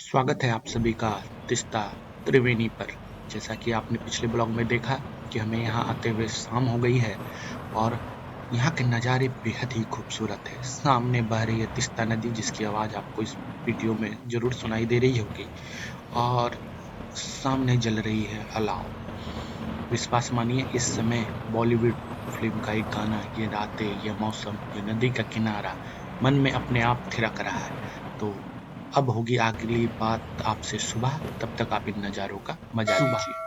स्वागत है आप सभी का तीस्ता त्रिवेणी पर। जैसा कि आपने पिछले ब्लॉग में देखा कि हमें यहाँ आते हुए शाम हो गई है और यहाँ के नज़ारे बेहद ही खूबसूरत है। सामने बह रही है तीस्ता नदी, जिसकी आवाज़ आपको इस वीडियो में ज़रूर सुनाई दे रही होगी, और सामने जल रही है अलाव। विश्वास मानिए, इस समय बॉलीवुड फिल्म का एक गाना, ये रातें, ये मौसम, ये नदी का किनारा, मन में अपने आप थिरक रहा है। तो अब होगी अगली बात आपसे सुबह, तब तक आप इन नज़ारों का मजा लीजिए।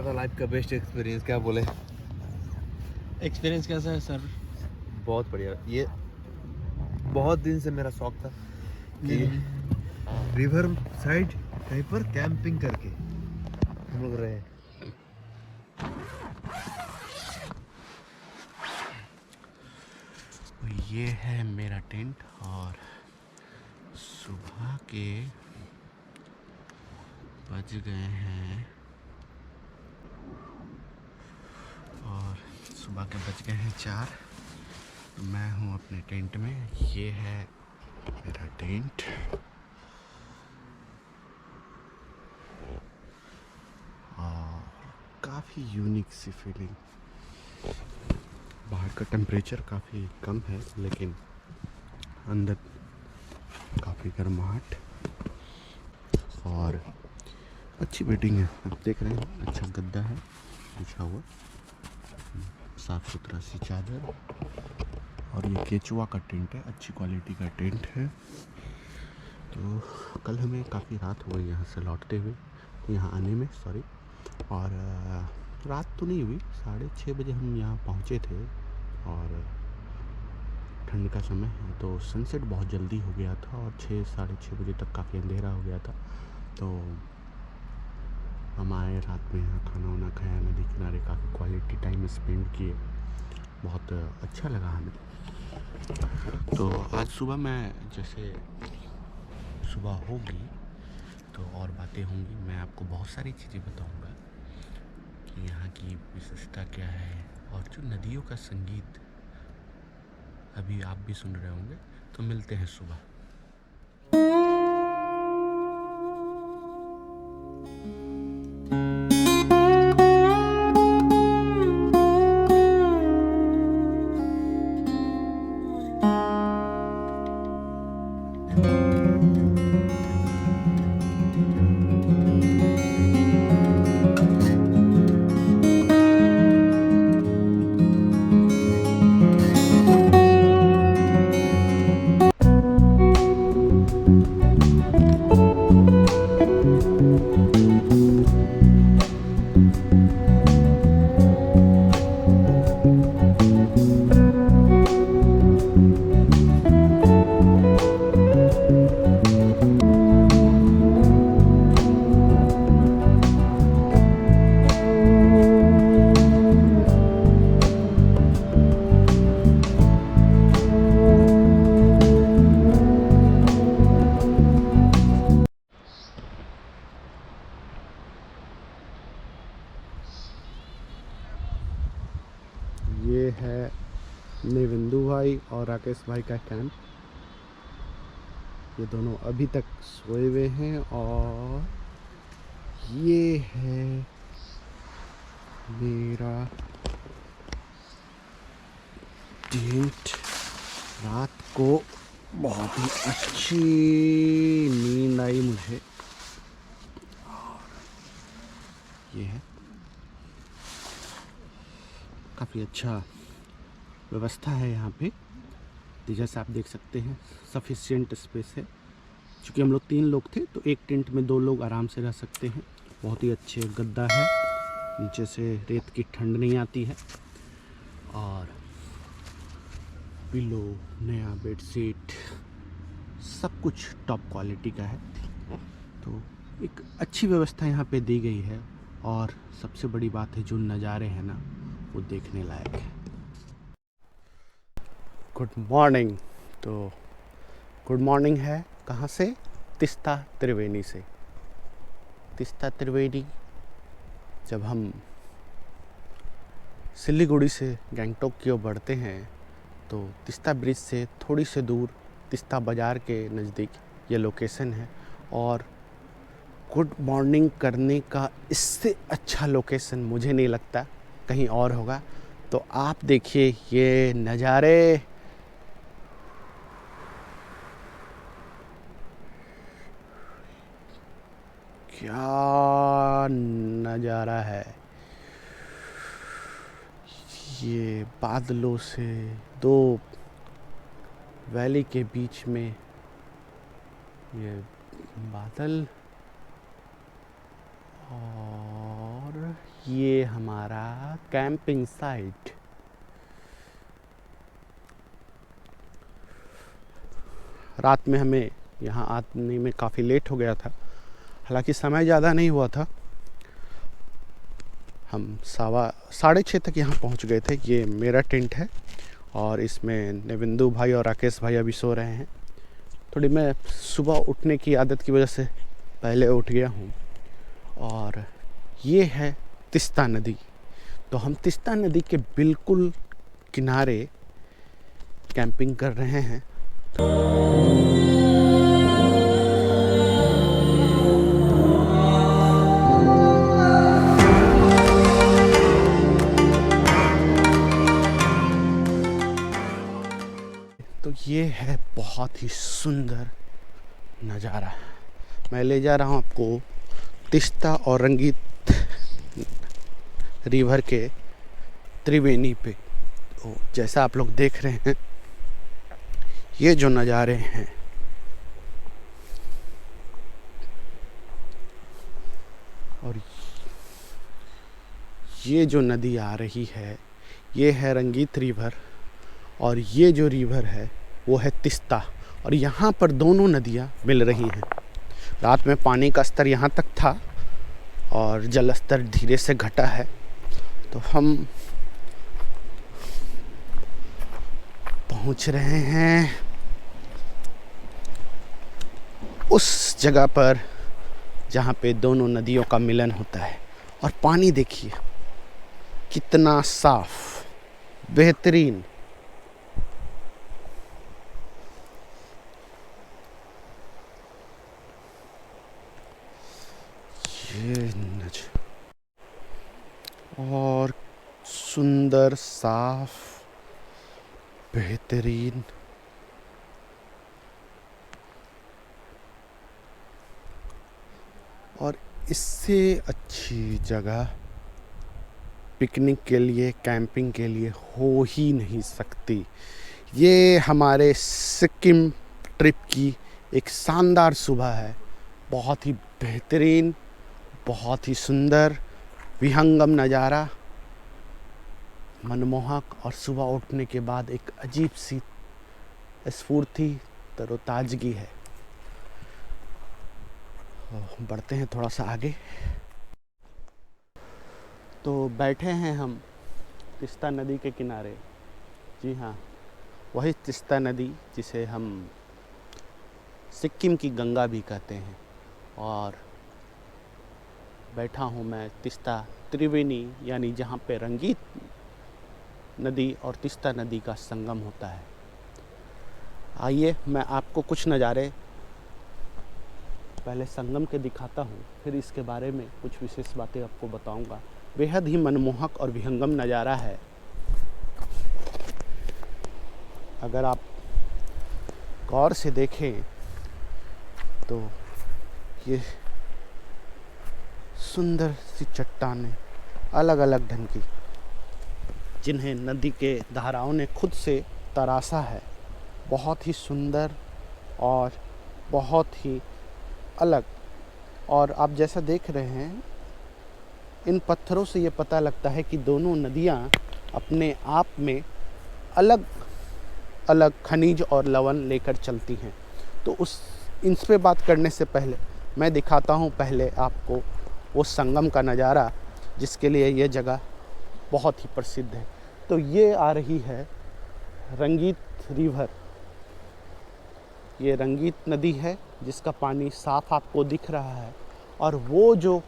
लाइफ का बेस्ट एक्सपीरियंस क्या बोले। एक्सपीरियंस कैसा है सर? बहुत बढ़िया। ये बहुत दिन से मेरा शौक था कि रिवर साइड कहीं पर कैंपिंग करके हम लोग रहे। ये है मेरा टेंट और सुबह के बज गए हैं सुबह के बज गए हैं 4। तो मैं हूँ अपने टेंट में। ये है मेरा टेंट और काफ़ी यूनिक सी फीलिंग। बाहर का टेम्परेचर काफ़ी कम है, लेकिन अंदर काफ़ी गर्माहट और अच्छी बेडिंग है। आप देख रहे हैं, अच्छा गद्दा है बिछा हुआ, साफ़ सुथरा सी चादर, और ये केचुआ का टेंट है, अच्छी क्वालिटी का टेंट है। तो कल हमें काफ़ी रात हो गई यहाँ से लौटते हुए, यहाँ आने में सॉरी। और रात तो नहीं हुई, 6:30 बजे हम यहाँ पहुँचे थे और ठंड का समय है तो सनसेट बहुत जल्दी हो गया था और 6 साढ़े 6 बजे तक काफ़ी अंधेरा हो गया था। तो हम आए रात में, यहाँ खाना वाना खाया, नदी किनारे काफ़ी क्वालिटी टाइम स्पेंड किए, बहुत अच्छा लगा हमें। तो आज सुबह मैं जैसे सुबह होगी तो और बातें होंगी, मैं आपको बहुत सारी चीज़ें बताऊंगा कि यहाँ की विशेषता क्या है, और जो नदियों का संगीत अभी आप भी सुन रहे होंगे। तो मिलते हैं सुबह। ये है निविंदु भाई और राकेश भाई का कैंप। ये दोनों अभी तक सोए हुए हैं और ये है मेरा टेंट। रात को बहुत ही अच्छी नींद आई मुझे। ये है, काफ़ी अच्छा व्यवस्था है यहाँ पे। जैसे आप देख सकते हैं सफिशिएंट स्पेस है। चूँकि हम लोग 3 लोग थे तो एक टेंट में 2 लोग आराम से रह सकते हैं। बहुत ही अच्छे गद्दा है, नीचे से रेत की ठंड नहीं आती है। और पिलो, नया बेडशीट, सब कुछ टॉप क्वालिटी का है। तो एक अच्छी व्यवस्था यहाँ पे दी गई है। और सबसे बड़ी बात है, जो नज़ारे हैं ना, वो देखने लायक है। Good morning. तो गुड मॉर्निंग है कहाँ से? तीस्ता त्रिवेणी से। तीस्ता त्रिवेणी, जब हम सिलीगुड़ी से गैंगटॉक की ओर बढ़ते हैं तो तीस्ता ब्रिज से थोड़ी सी दूर तीस्ता बाज़ार के नज़दीक ये लोकेशन है। और गुड मॉर्निंग करने का इससे अच्छा लोकेशन मुझे नहीं लगता कहीं और होगा। तो आप देखिए ये नज़ारे। क्या नज़ारा है! ये बादलों से, 2 वैली के बीच में ये बादल, और ये हमारा कैंपिंग साइट। रात में हमें यहाँ आने में काफ़ी लेट हो गया था। हालांकि समय ज़्यादा नहीं हुआ था, हम 6:30 तक यहाँ पहुँच गए थे। ये मेरा टेंट है और इसमें नविंदु भाई और राकेश भाई अभी सो रहे हैं। थोड़ी मैं सुबह उठने की आदत की वजह से पहले उठ गया हूँ। और ये है तीस्ता नदी। तो हम तीस्ता नदी के बिल्कुल किनारे कैंपिंग कर रहे हैं। तो ये है बहुत ही सुंदर नज़ारा। मैं ले जा रहा हूँ आपको तीस्ता और रंगीत रिवर के त्रिवेणी पे। तो जैसा आप लोग देख रहे हैं, ये जो नज़ारे हैं, और ये जो नदी आ रही है, ये है रंगीत रिवर। और ये जो रिवर है वो है तीस्ता। और यहाँ पर दोनों नदियाँ मिल रही हैं। रात में पानी का स्तर यहाँ तक था और जल स्तर धीरे से घटा है। तो हम पहुँच रहे हैं उस जगह पर जहाँ पे दोनों नदियों का मिलन होता है। और पानी देखिए कितना साफ, बेहतरीन। और सुंदर, साफ, बेहतरीन। और इससे अच्छी जगह पिकनिक के लिए, कैंपिंग के लिए हो ही नहीं सकती। ये हमारे सिक्किम ट्रिप की एक शानदार सुबह है। बहुत ही बेहतरीन, बहुत ही सुंदर, विहंगम नज़ारा, मनमोहक। और सुबह उठने के बाद एक अजीब सी स्फूर्ति, तरोताजगी है। बढ़ते हैं थोड़ा सा आगे। तो बैठे हैं हम तीस्ता नदी के किनारे। जी हाँ, वही तीस्ता नदी जिसे हम सिक्किम की गंगा भी कहते हैं। और बैठा हूँ मैं तीस्ता त्रिवेणी, यानी जहाँ पे रंगीत नदी और तीस्ता नदी का संगम होता है। आइए मैं आपको कुछ नज़ारे पहले संगम के दिखाता हूँ, फिर इसके बारे में कुछ विशेष बातें आपको बताऊँगा। बेहद ही मनमोहक और विहंगम नज़ारा है। अगर आप गौर से देखें तो ये सुंदर सी चट्टानें अलग अलग ढंग की, जिन्हें नदी के धाराओं ने खुद से तराशा है, बहुत ही सुंदर और बहुत ही अलग। और आप जैसा देख रहे हैं, इन पत्थरों से ये पता लगता है कि दोनों नदियाँ अपने आप में अलग अलग खनिज और लवण लेकर चलती हैं। तो इन पे बात करने से पहले मैं दिखाता हूँ पहले आपको वो संगम का नज़ारा, जिसके लिए ये जगह बहुत ही प्रसिद्ध है। तो ये आ रही है रंगीत रिवर। ये रंगीत नदी है जिसका पानी साफ आपको दिख रहा है, और वो जो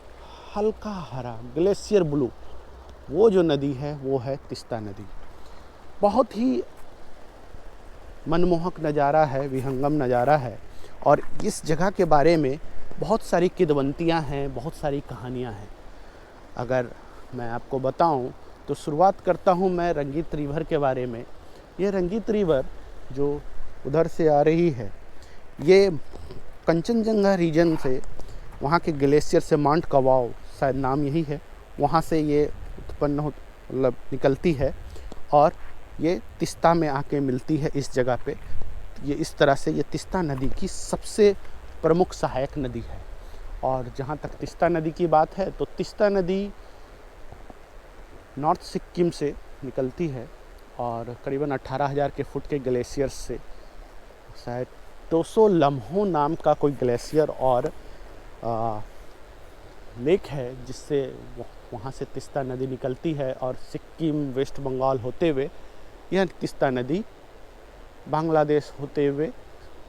हल्का हरा ग्लेशियर ब्लू वो जो नदी है वो है तीस्ता नदी। बहुत ही मनमोहक नज़ारा है, विहंगम नज़ारा है। और इस जगह के बारे में बहुत सारी किंवदंतियाँ हैं, बहुत सारी कहानियाँ हैं। अगर मैं आपको बताऊं तो शुरुआत करता हूं मैं रंगीत रिवर के बारे में। ये रंगीत रिवर जो उधर से आ रही है, ये कंचनजंगा रीजन से, वहाँ के ग्लेशियर से, माउंट कवाओ शायद नाम यही है, वहाँ से ये उत्पन्न मतलब निकलती है और ये तीस्ता में आके मिलती है इस जगह पे। ये इस तरह से ये तीस्ता नदी की सबसे प्रमुख सहायक नदी है। और जहाँ तक तीस्ता नदी की बात है तो तीस्ता नदी नॉर्थ सिक्किम से निकलती है और करीबन 18,000 के फुट के ग्लेशियर से, शायद 200 लम्हों नाम का कोई ग्लेशियर और लेक है, जिससे वहाँ से तीस्ता नदी निकलती है और सिक्किम, वेस्ट बंगाल होते हुए यह तीस्ता नदी बांग्लादेश होते हुए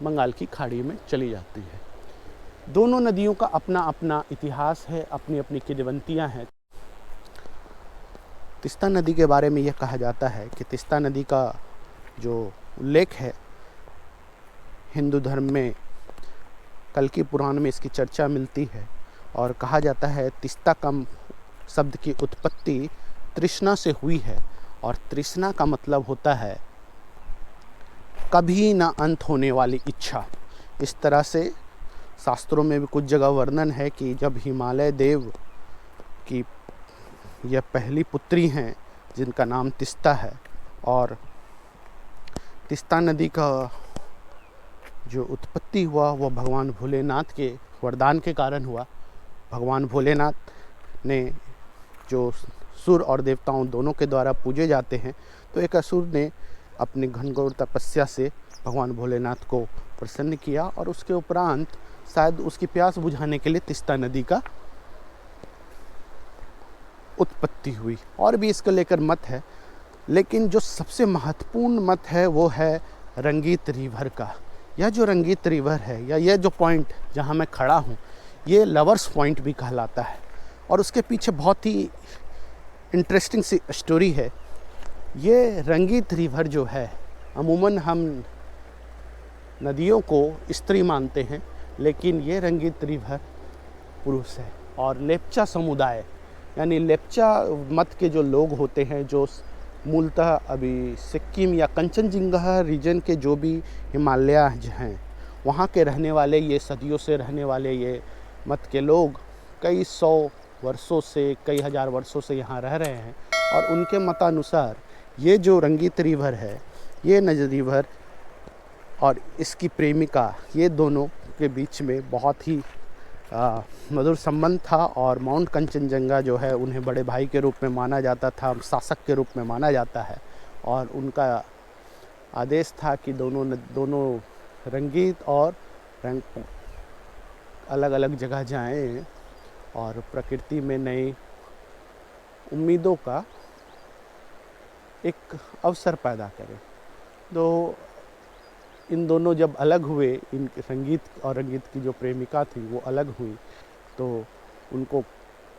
बंगाल की खाड़ी में चली जाती है। दोनों नदियों का अपना अपना इतिहास है, अपनी अपनी किंवदंतियाँ हैं। तीस्ता नदी के बारे में यह कहा जाता है कि तीस्ता नदी का जो उल्लेख है हिंदू धर्म में, कल्कि पुराण में इसकी चर्चा मिलती है और कहा जाता है तीस्ता का शब्द की उत्पत्ति तृष्णा से हुई है, और तृष्णा का मतलब होता है कभी ना अंत होने वाली इच्छा। इस तरह से शास्त्रों में भी कुछ जगह वर्णन है कि जब हिमालय देव की यह पहली पुत्री हैं जिनका नाम तीस्ता है, और तीस्ता नदी का जो उत्पत्ति हुआ वह भगवान भोलेनाथ के वरदान के कारण हुआ। भगवान भोलेनाथ ने, जो सुर और देवताओं दोनों के द्वारा पूजे जाते हैं, तो एक असुर ने अपनी घनघोर तपस्या से भगवान भोलेनाथ को प्रसन्न किया और उसके उपरांत शायद उसकी प्यास बुझाने के लिए तीस्ता नदी का उत्पत्ति हुई। और भी इसको लेकर मत है, लेकिन जो सबसे महत्वपूर्ण मत है वो है रंगीत रिवर का। यह जो रंगीत रिवर है, या यह जो पॉइंट जहाँ मैं खड़ा हूँ, ये लवर्स पॉइंट भी कहलाता है। और उसके पीछे बहुत ही इंटरेस्टिंग सी स्टोरी है। ये रंगीत रिवर जो है, अमूमन हम नदियों को स्त्री मानते हैं, लेकिन ये रंगीत रिवर पुरुष है। और लेप्चा समुदाय, यानी लेप्चा मत के जो लोग होते हैं, जो मूलतः अभी सिक्किम या कंचनजंगा रीजन के जो भी हिमालय हैं, वहाँ के रहने वाले, ये सदियों से रहने वाले ये मत के लोग कई सौ वर्षों से, कई हज़ार वर्षों से यहाँ रह रहे हैं। और उनके मतानुसार ये जो रंगीत रिवर है, ये नदी रिवर और इसकी प्रेमिका, ये दोनों के बीच में बहुत ही मधुर संबंध था। और माउंट कंचनजंगा जो है उन्हें बड़े भाई के रूप में माना जाता था, शासक के रूप में माना जाता है। और उनका आदेश था कि दोनों रंगीत और रंग अलग अलग जगह जाएं और प्रकृति में नई उम्मीदों का एक अवसर पैदा करें। तो इन दोनों जब अलग हुए, इन संगीत और रंगीत की जो प्रेमिका थी वो अलग हुई, तो उनको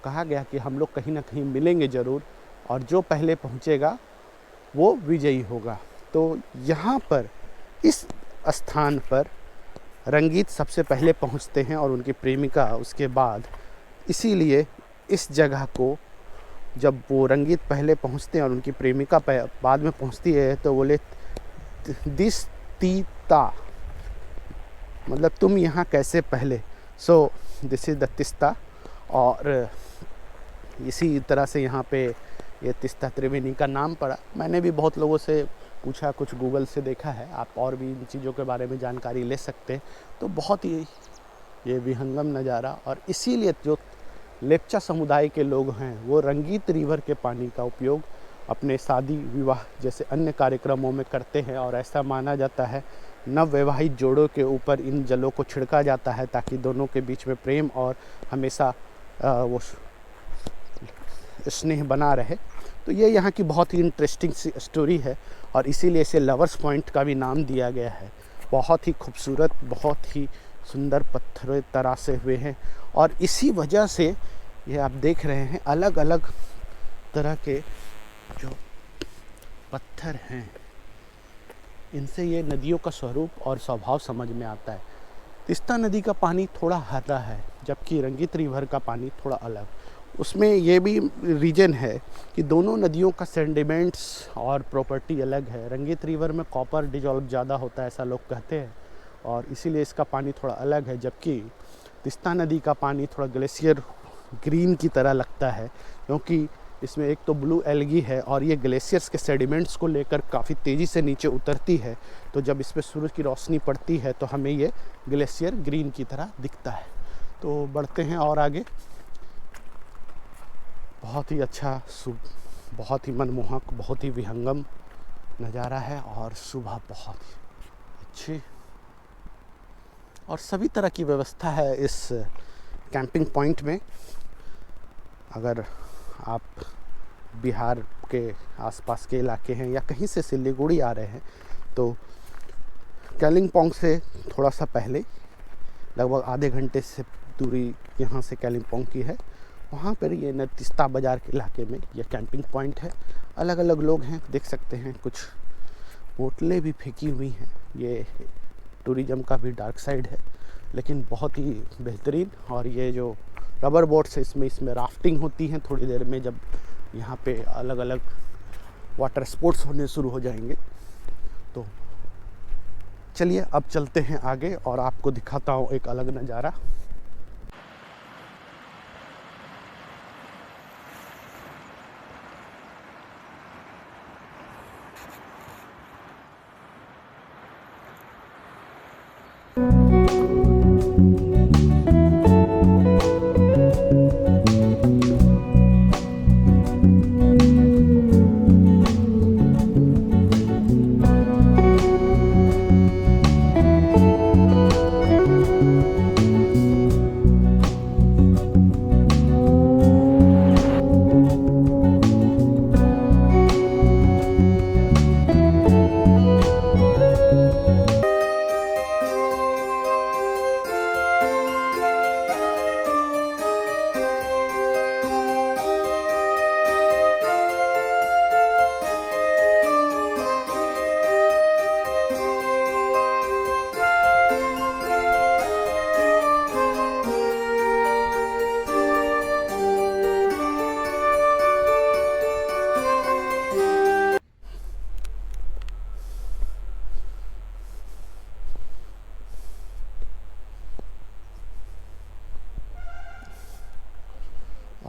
कहा गया कि हम लोग कहीं ना कहीं मिलेंगे ज़रूर, और जो पहले पहुंचेगा वो विजयी होगा। तो यहाँ पर इस स्थान पर रंगीत सबसे पहले पहुंचते हैं और उनकी प्रेमिका उसके बाद। इसीलिए इस जगह को जब वो रंगीत पहले पहुंचते हैं और उनकी प्रेमिका बाद में पहुंचती है तो बोले दिस तीता, मतलब तुम यहाँ कैसे पहले। So this is the Teesta. और इसी तरह से यहाँ पे ये तिस्ता त्रिवेणी का नाम पड़ा। मैंने भी बहुत लोगों से पूछा, कुछ गूगल से देखा है, आप और भी इन चीज़ों के बारे में जानकारी ले सकते हैं। तो बहुत ही ये विहंगम नज़ारा, और इसीलिए जो लेप्चा समुदाय के लोग हैं वो रंगीत रिवर के पानी का उपयोग अपने शादी विवाह जैसे अन्य कार्यक्रमों में करते हैं। और ऐसा माना जाता है नवविवाहित जोड़ों के ऊपर इन जलों को छिड़का जाता है ताकि दोनों के बीच में प्रेम और हमेशा वो स्नेह बना रहे। तो ये यहाँ की बहुत ही इंटरेस्टिंग सी स्टोरी है और इसीलिए इसे लवर्स पॉइंट का भी नाम दिया गया है। बहुत ही खूबसूरत, बहुत ही सुंदर पत्थर तरासे हुए हैं और इसी वजह से ये आप देख रहे हैं अलग अलग तरह के जो पत्थर हैं, इनसे ये नदियों का स्वरूप और स्वभाव समझ में आता है। तिस्ता नदी का पानी थोड़ा हरा है जबकि रंगीत रिवर का पानी थोड़ा अलग। उसमें ये भी रीजन है कि दोनों नदियों का सेंडिमेंट्स और प्रॉपर्टी अलग है। रंगीत रिवर में कॉपर डिजॉल्व ज़्यादा होता है ऐसा लोग कहते हैं और इसीलिए इसका पानी थोड़ा अलग है, जबकि तिस्ता नदी का पानी थोड़ा ग्लेशियर ग्रीन की तरह लगता है क्योंकि इसमें एक तो ब्लू एल्गी है और ये ग्लेशियर्स के सेडिमेंट्स को लेकर काफ़ी तेज़ी से नीचे उतरती है। तो जब इस पर सूरज की रोशनी पड़ती है तो हमें ये ग्लेशियर ग्रीन की तरह दिखता है। तो बढ़ते हैं और आगे। बहुत ही अच्छा बहुत ही मनमोहक, बहुत ही विहंगम नज़ारा है और सुबह बहुत ही अच्छी और सभी तरह की व्यवस्था है इस कैंपिंग पॉइंट में। अगर आप बिहार के आसपास के इलाके हैं या कहीं से सिलीगुड़ी आ रहे हैं तो कालिम्पोंग से थोड़ा सा पहले लगभग आधे घंटे से दूरी यहाँ से कालिम्पोंग की है। वहाँ पर ये तिस्ता बाज़ार के इलाके में यह कैंपिंग पॉइंट है। अलग अलग लोग हैं, देख सकते हैं कुछ बोतलें भी फेंकी हुई हैं। ये टूरिज़्म का भी डार्क साइड है लेकिन बहुत ही बेहतरीन। और ये जो रबर बोट्स है इसमें राफ्टिंग होती हैं थोड़ी देर में, जब यहाँ पे अलग अलग वाटर स्पोर्ट्स होने शुरू हो जाएंगे। तो चलिए अब चलते हैं आगे और आपको दिखाता हूँ एक अलग नज़ारा।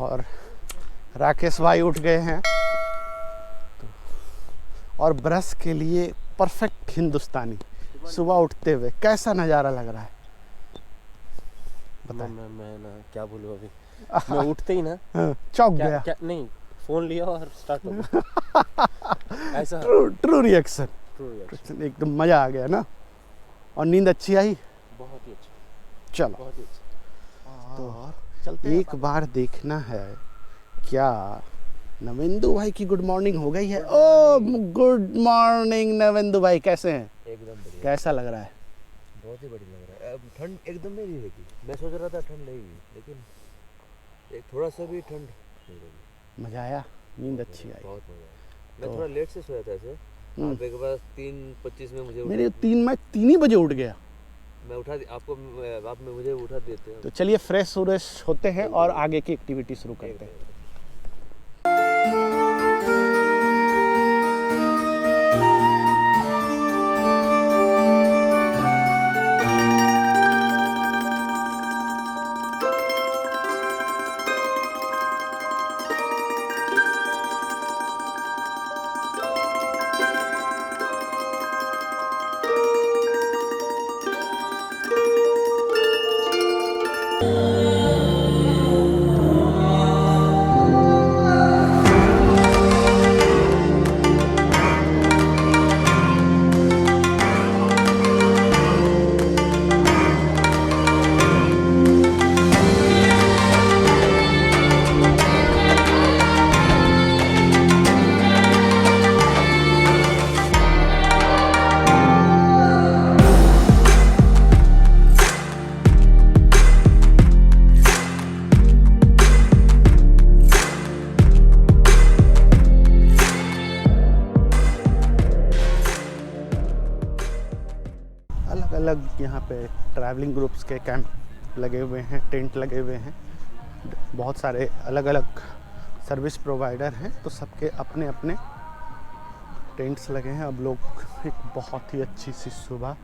और राकेश भाई उठ गए हैं और ब्रश के लिए परफेक्ट हिंदुस्तानी सुबह उठते हुए। कैसा नज़ारा लग रहा है मैं ना क्या बोलूँ अभी। मैं उठते ही ना चौंक गया। क्या नहीं, फोन लिया और स्टार्ट हो गया। ऐसा ट्रू रिएक्शन एकदम मज़ा आ गया ना। और नींद अच्छी आई? बहुत ही अच्छा, चलो बहुत ही अच्छा। तो चलते एक बार देखना है क्या नवेंदु भाई की गुड मॉर्निंग हो गई है। ओ गुड मॉर्निंग नवेंदु भाई, कैसे हैं? एकदम बढ़िया, कैसा लग रहा है? बहुत ही बढ़िया लग रहा है। अब ठंड एकदम नहीं रहेगी, मैं सोच रहा था ठंड लगेगी लेकिन एक थोड़ा सा भी ठंड नहीं लगी। मज़ा आया, नींद अच्छी आई। बहुत मजा आया। मैं थोड़ा लेट से सोया था ऐसे। आप एक बार 3:25 में मुझे मैं 3 ही बजे उठ गया। मैं उठा आपको आप मुझे उठा देते हो। तो चलिए फ्रेश होते हैं और आगे की एक्टिविटी शुरू करते हैं। अलग यहाँ पे ट्रैवलिंग ग्रुप्स के कैंप लगे हुए हैं, टेंट लगे हुए हैं। बहुत सारे अलग अलग सर्विस प्रोवाइडर हैं, तो सबके अपने अपने टेंट्स लगे हैं। अब लोग एक बहुत ही अच्छी सी सुबह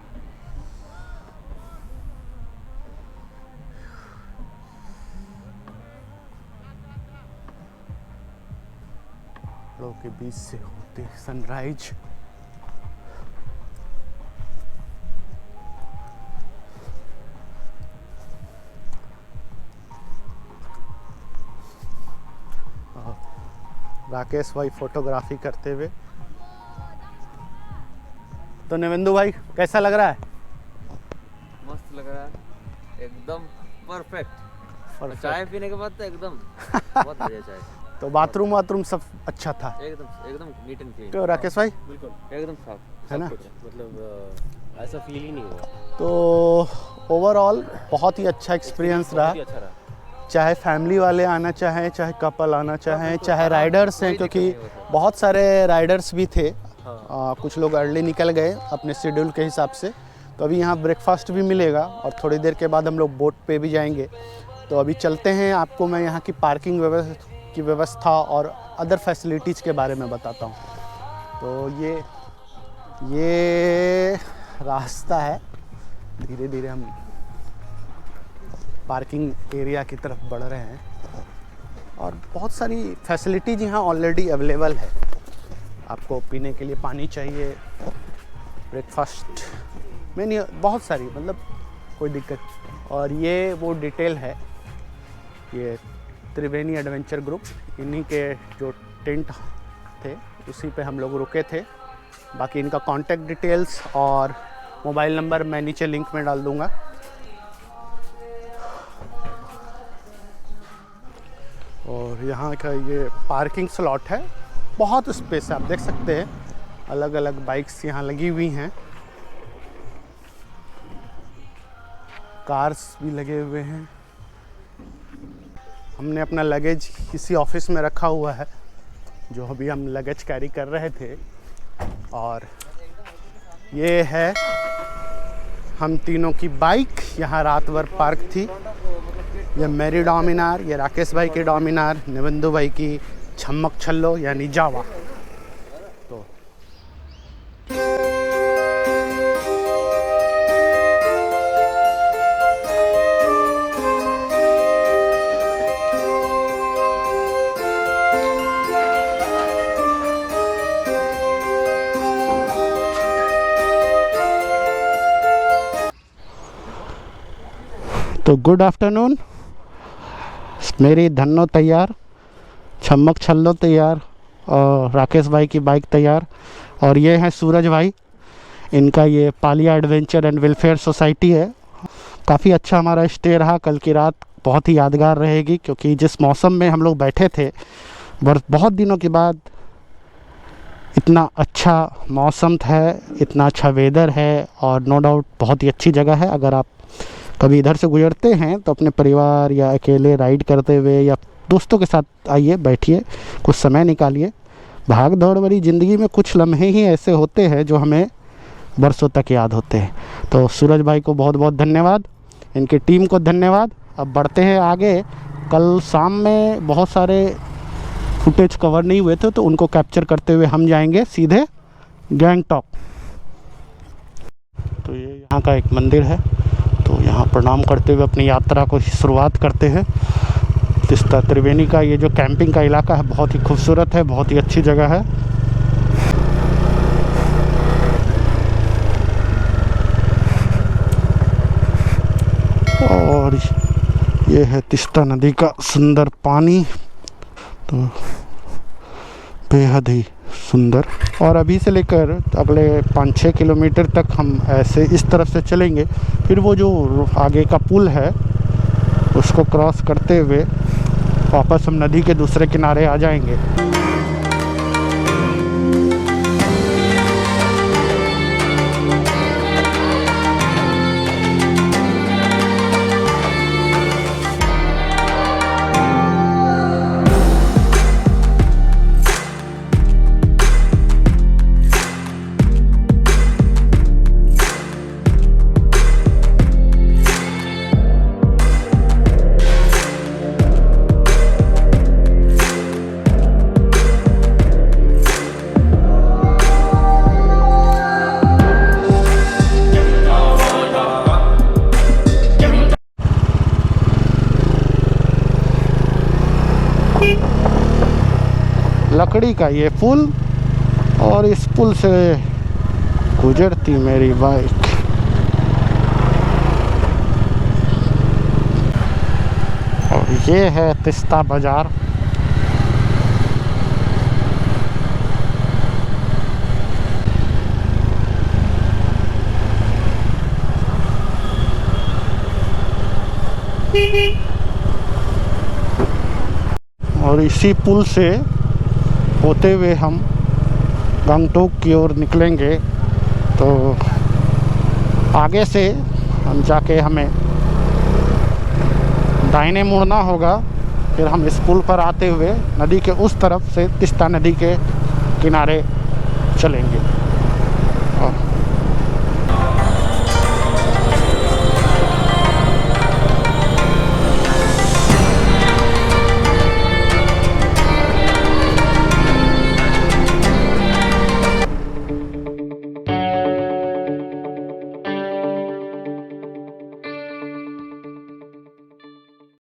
के बीच से होते सनराइज। राकेश भाई फोटोग्राफी करते हुए। तो नवेंदु भाई कैसा लग रहा है? मस्त लग रहा है, एकदम परफेक्ट। चाय पीने के बाद तो एकदम बहुत बढ़िया चाय। तो बाथरूम सब अच्छा था? एकदम नीट एंड क्लीन। तो राकेश भाई बिल्कुल एकदम साफ है ना? मतलब ऐसा फील ही नहीं हुआ। तो ओवरऑल बहुत ही अच्छा एक्सपीरियंस रहा। अच्छा रहा। चाहे फैमिली वाले आना चाहें, चाहे कपल आना चाहें, चाहे राइडर्स हैं, क्योंकि बहुत सारे राइडर्स भी थे। कुछ लोग अर्ली निकल गए अपने शेड्यूल के हिसाब से। तो अभी यहाँ ब्रेकफास्ट भी मिलेगा और थोड़ी देर के बाद हम लोग बोट पे भी जाएंगे। तो अभी चलते हैं, आपको मैं यहाँ की पार्किंग की व्यवस्था और अदर फैसिलिटीज़ के बारे में बताता हूँ। तो ये रास्ता है, धीरे धीरे हम पार्किंग एरिया की तरफ बढ़ रहे हैं और बहुत सारी फैसिलिटीज़ यहाँ ऑलरेडी अवेलेबल है। आपको पीने के लिए पानी चाहिए, ब्रेकफास्ट में नहीं, बहुत सारी, मतलब कोई दिक्कत। और ये वो डिटेल है, ये त्रिवेणी एडवेंचर ग्रुप, इन्हीं के जो टेंट थे उसी पे हम लोग रुके थे। बाकी इनका कॉन्टैक्ट डिटेल्स और मोबाइल नंबर मैं नीचे लिंक में डाल दूँगा। और यहाँ का ये पार्किंग स्लॉट है, बहुत स्पेस है, आप देख सकते हैं। अलग अलग बाइक्स यहाँ लगी हुई हैं, कार्स भी लगे हुए हैं। हमने अपना लगेज किसी ऑफिस में रखा हुआ है, जो अभी हम लगेज कैरी कर रहे थे। और ये है हम तीनों की बाइक, यहाँ रात भर पार्क थी। ये मेरी डोमिनार, ये राकेश भाई की डोमिनार, नवेंदु भाई की छम्मक छल्लो यानी जावा। तो गुड आफ्टरनून। मेरी धन्नो तैयार, छम्मक छल्लो तैयार और राकेश भाई की बाइक तैयार। और ये हैं सूरज भाई, इनका ये पालिया एडवेंचर एंड वेलफेयर सोसाइटी है। काफ़ी अच्छा हमारा स्टे रहा, कल की रात बहुत ही यादगार रहेगी, क्योंकि जिस मौसम में हम लोग बैठे थे, बहुत दिनों के बाद इतना अच्छा मौसम है, इतना अच्छा वेदर है और नो डाउट बहुत ही अच्छी जगह है। अगर आप कभी इधर से गुजरते हैं तो अपने परिवार या अकेले राइड करते हुए या दोस्तों के साथ आइए, बैठिए, कुछ समय निकालिए। भाग दौड़ भरी ज़िंदगी में कुछ लम्हे ही ऐसे होते हैं जो हमें बरसों तक याद होते हैं। तो सूरज भाई को बहुत बहुत धन्यवाद, इनकी टीम को धन्यवाद। अब बढ़ते हैं आगे। कल शाम में बहुत सारे फुटेज कवर नहीं हुए थे, तो उनको कैप्चर करते हुए हम जाएंगे सीधे गैंगटॉक। तो ये यहाँ का एक मंदिर है, तो यहाँ प्रणाम करते हुए अपनी यात्रा को शुरुआत करते हैं। तीस्ता त्रिवेणी का ये जो कैंपिंग का इलाका है बहुत ही खूबसूरत है, बहुत ही अच्छी जगह है। और ये है तीस्ता नदी का सुंदर पानी, तो बेहद ही सुंदर। और अभी से लेकर अगले 5-6 किलोमीटर तक हम ऐसे इस तरफ से चलेंगे, फिर वो जो आगे का पुल है उसको क्रॉस करते हुए वापस हम नदी के दूसरे किनारे आ जाएंगे। लकड़ी का ये पुल, और इस पुल से गुजरती मेरी बाइक। और ये है तीस्ता बाजार। और इसी पुल से होते हुए हम गंगटोक की ओर निकलेंगे। तो आगे से हम जाके हमें दाहिने मुड़ना होगा, फिर हम इस पुल पर आते हुए नदी के उस तरफ से तीस्ता नदी के किनारे चलेंगे।